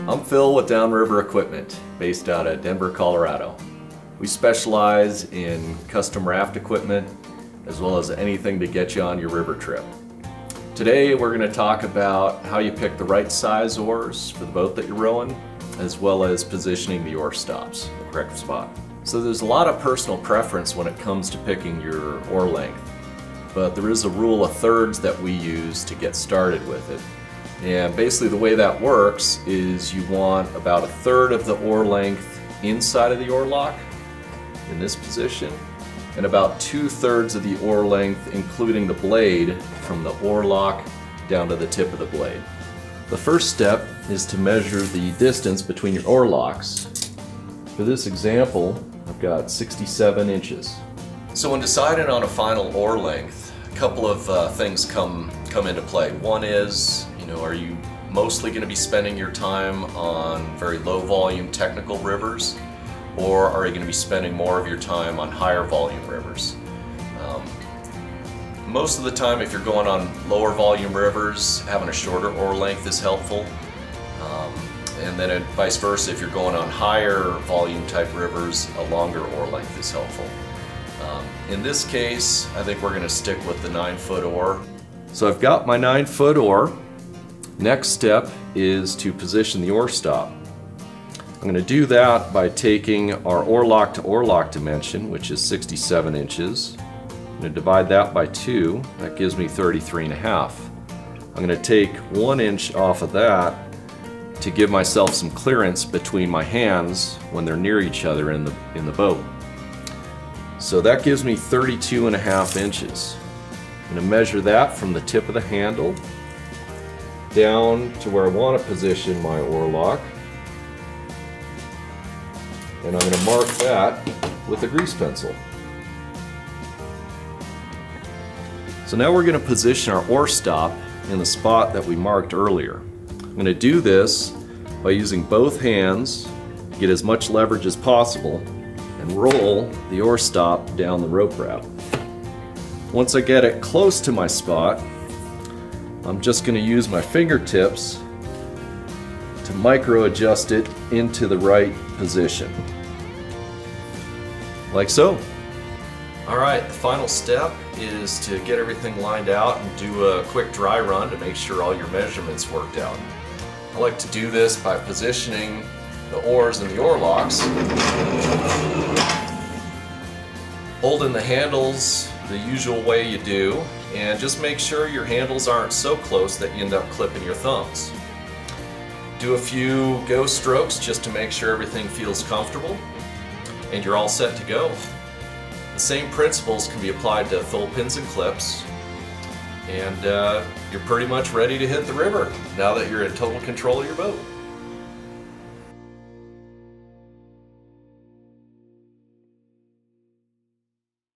I'm Phil with Downriver Equipment, based out of Denver, Colorado. We specialize in custom raft equipment, as well as anything to get you on your river trip. Today we're going to talk about how you pick the right size oars for the boat that you're rowing, as well as positioning the oar stops in the correct spot. So there's a lot of personal preference when it comes to picking your oar length, but there is a rule of thirds that we use to get started with it. And basically the way that works is you want about a third of the oar length inside of the oar lock in this position, and about 2/3 of the oar length including the blade from the oar lock down to the tip of the blade. The first step is to measure the distance between your oar locks. For this example, I've got 67 inches. So when deciding on a final oar length, a couple of things come into play. One is, are you mostly going to be spending your time on very low volume technical rivers, or are you going to be spending more of your time on higher volume rivers? Most of the time, if you're going on lower volume rivers, having a shorter oar length is helpful. And then vice versa, if you're going on higher volume type rivers, a longer oar length is helpful. In this case, I think we're going to stick with the 9-foot oar. So I've got my 9-foot oar. Next step is to position the oar stop. I'm going to do that by taking our oar lock to oar lock dimension, which is 67 inches. I'm going to divide that by 2. That gives me 33.5. I'm going to take 1 inch off of that to give myself some clearance between my hands when they're near each other in the boat. So that gives me 32.5 inches. I'm going to measure that from the tip of the handle down to where I want to position my oar lock, and I'm going to mark that with a grease pencil. So now we're going to position our oar stop in the spot that we marked earlier. I'm going to do this by using both hands to get as much leverage as possible and roll the oar stop down the rope route. Once I get it close to my spot, I'm just going to use my fingertips to micro adjust it into the right position. Like so. Alright, the final step is to get everything lined out and do a quick dry run to make sure all your measurements worked out. I like to do this by positioning the oars in the oar locks, holding the handles the usual way you do, and just make sure your handles aren't so close that you end up clipping your thumbs. Do a few go strokes just to make sure everything feels comfortable, and you're all set to go. The same principles can be applied to thole pins and clips, and you're pretty much ready to hit the river now that you're in total control of your boat.